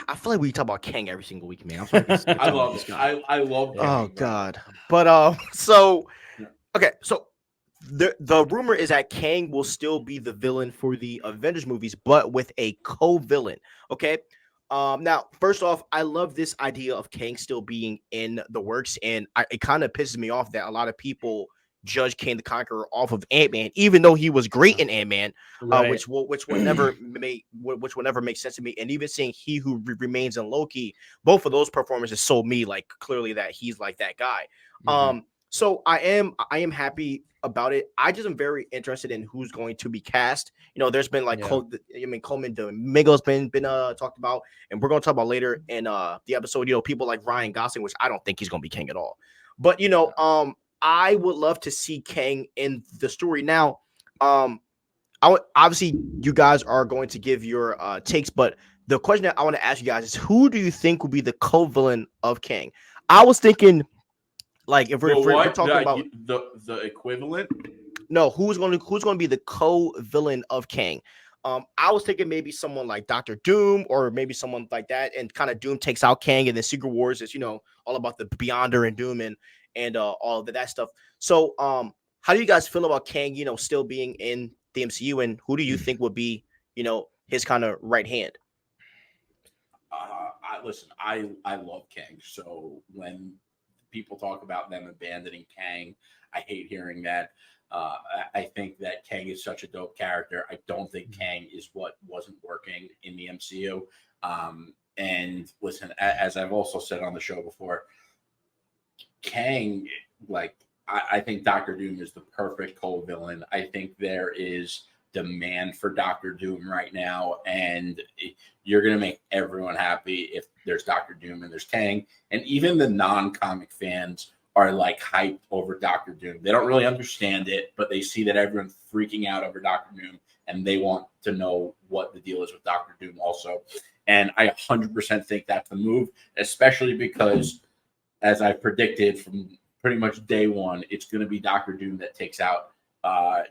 I feel like we talk about Kang every single week, man. I'm sorry to be I done with love this it. guy. I love Oh Kang, bro. God. But so Yeah. okay, so the rumor is that Kang will still be the villain for the Avengers movies, but with a co-villain. Okay. Now, first off, I love this idea of Kang still being in the works, and it kind of pisses me off that a lot of people judge Kang the Conqueror off of Ant-Man, even though he was great in Ant-Man, Right. which would never make sense to me. And even seeing He Who Remains in Loki, both of those performances sold me like clearly that he's like that guy. Mhm. So I am happy about it. I just am very interested in who's going to be cast. There's been like Yeah. Coleman Domingo's been talked about, and we're gonna talk about later in the episode. People like Ryan Gosling, which I don't think he's gonna be King at all. But I would love to see Kang in the story. Now, obviously you guys are going to give your takes, but the question that I want to ask you guys is, who do you think will be the co-villain of Kang? I was thinking, like, if we're, The if we're, if we're what? talking about, The equivalent? no, who's going to be the co-villain of Kang? I was thinking maybe someone like Doctor Doom, or maybe someone like that, and kind of Doom takes out Kang, and then Secret Wars is all about the Beyonder and Doom and all of that stuff. So how do you guys feel about Kang? Still being in the MCU, and who do you think would be his kind of right hand? Listen. I love Kang. So when people talk about them abandoning Kang, I hate hearing that. I think that Kang is such a dope character. I don't think Kang is what wasn't working in the MCU. And listen, as I've also said on the show before, Kang, like, I think Doctor Doom is the perfect co-villain. I think there is demand for Doctor Doom right now, and you're going to make everyone happy if there's Doctor Doom and there's Kang. And even the non-comic fans are like hyped over Doctor Doom. They don't really understand it, but they see that everyone's freaking out over Doctor Doom, and they want to know what the deal is with Doctor Doom also. And I 100% think that's the move, especially because, as I predicted from pretty much day one, it's going to be Doctor Doom that takes out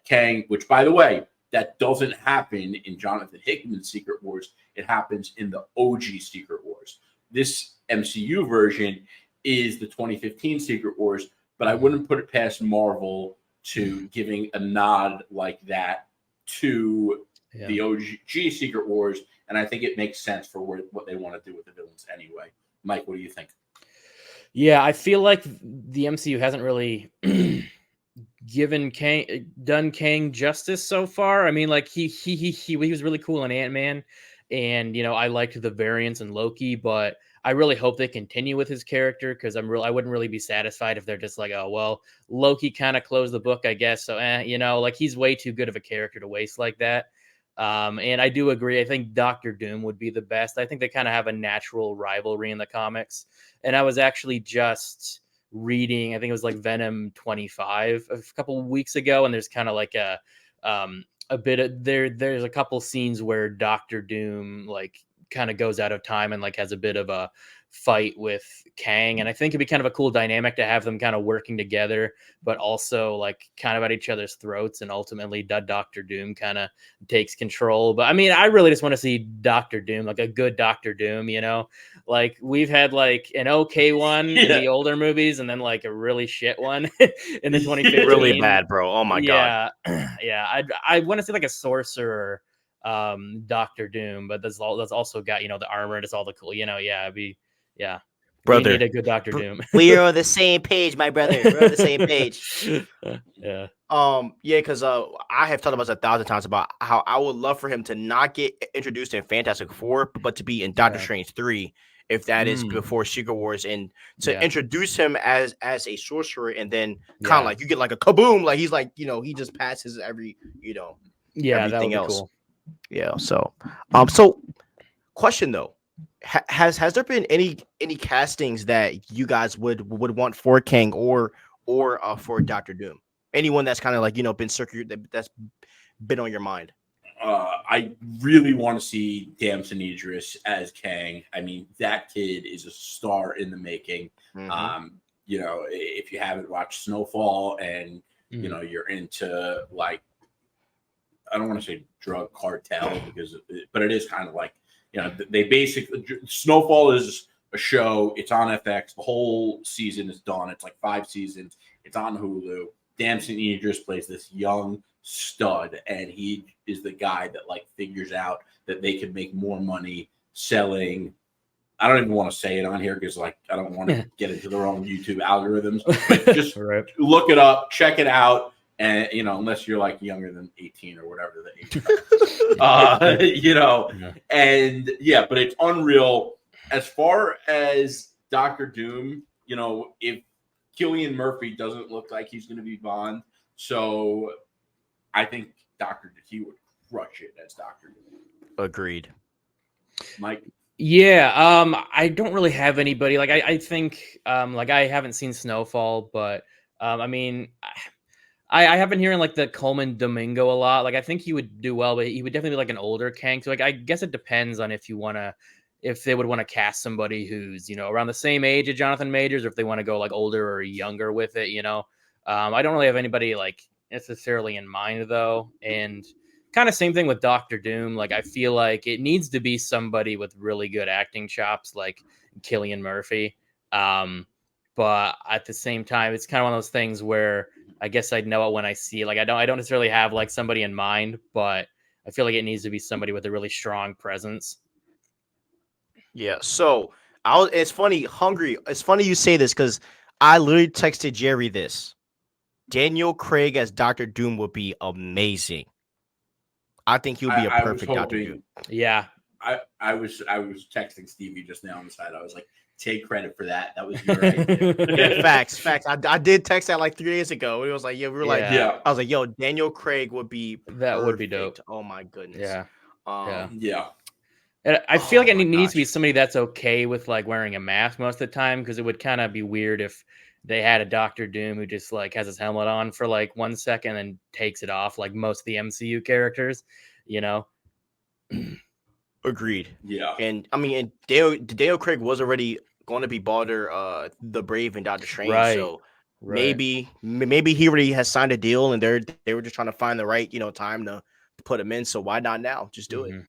Kang, which, by the way, that doesn't happen in Jonathan Hickman's Secret Wars. It happens in the OG Secret Wars. This MCU version is the 2015 Secret Wars, but I wouldn't put it past Marvel to giving a nod like that to the OG Secret Wars, and I think it makes sense for what they want to do with the villains anyway. Mike, what do you think? Yeah, I feel like the MCU hasn't really done Kang justice so far. I mean, like he was really cool in Ant-Man, and I liked the variants in Loki, but I really hope they continue with his character, because I wouldn't really be satisfied if they're just like, oh well, Loki kind of closed the book, I guess. So like, he's way too good of a character to waste like that. And I do agree. I think Doctor Doom would be the best. I think they kind of have a natural rivalry in the comics. And I was actually just reading, I think it was like Venom 25 a couple of weeks ago, and there's kind of like a bit of there's a couple scenes where Doctor Doom like kind of goes out of time and like has a bit of a fight with Kang, and I think it'd be kind of a cool dynamic to have them kind of working together, but also like kind of at each other's throats, and ultimately Doctor Doom kind of takes control. But I mean, I really just want to see Doctor Doom, like a good Doctor Doom, like we've had like an okay one in the older movies, and then like a really shit one in the 2015. Really bad, bro. Oh my god. Yeah, I want to see like a sorcerer Doctor Doom, but that's also got the armor and it's all the cool, it'd be Brother, we need a good Doctor Doom. we are on the same page, my brother. We're on the same page. Yeah. Because I have talked about this 1,000 times about how I would love for him to not get introduced in Fantastic Four, but to be in Doctor Strange 3, if that is before Secret Wars, and to introduce him as a sorcerer, and then kind of like you get like a kaboom, like he's like he just passes everything that would be else. Cool. Yeah. So question though. Has there been any castings that you guys would want for Kang or for Doctor Doom? Anyone that's kind of like been circular, that's been on your mind? I really want to see Damson Idris as Kang. I mean, that kid is a star in the making. Mm-hmm. If you haven't watched Snowfall and you're into, like, I don't want to say drug cartel but it is kind of like they basically Snowfall is a show. It's on FX. The whole season is done. It's like 5 seasons. It's on Hulu. Damson Idris plays this young stud, and he is the guy that like figures out that they can make more money selling. I don't even want to say it on here because like I don't want to get into the wrong YouTube algorithms. But just look it up, check it out, and unless you're like younger than 18 or whatever the age, and but it's unreal. As far as Doctor Doom, if Cillian Murphy doesn't look like he's going to be Bond, so I think he would crush it as Doctor Doom. Agreed. Mike? Yeah, I don't really have anybody. Like, I think, like, I haven't seen Snowfall, but, I mean, I have been hearing, like, the Coleman Domingo a lot. Like, I think he would do well, but he would definitely be, like, an older Kang. So, like, I guess it depends on if they would want to cast somebody who's, around the same age as Jonathan Majors, or if they want to go, like, older or younger with it, I don't really have anybody, like, necessarily in mind, though, and kind of same thing with Doctor Doom. Like, I feel like it needs to be somebody with really good acting chops, like Cillian Murphy. But at the same time, it's kind of one of those things where I guess I'd know it when I see it. Like, I don't necessarily have like somebody in mind, but I feel like it needs to be somebody with a really strong presence. Yeah. So it's funny, Hungry. It's funny you say this because I literally texted Jerry this. Daniel Craig as Doctor Doom would be amazing. I think he would be a perfect Doctor Doom. Yeah. I was texting Stevie just now on the side. I was like, take credit for that. That was your idea. Yeah, facts. I did text that like 3 days ago. It was like, we were like, I was like, yo, Daniel Craig would be that would be dope. Oh my goodness. Yeah. Yeah. And I feel like it needs to be somebody that's okay with like wearing a mask most of the time, because it would kind of be weird if they had a Doctor Doom who just like has his helmet on for like 1 second and takes it off, like most of the MCU characters, Agreed. Yeah. And I mean, Daniel Craig was already going to be Balder, the Brave, and Doctor Strange. Right. So maybe he already has signed a deal, and they were just trying to find the right time to put him in. So why not now? Just do it.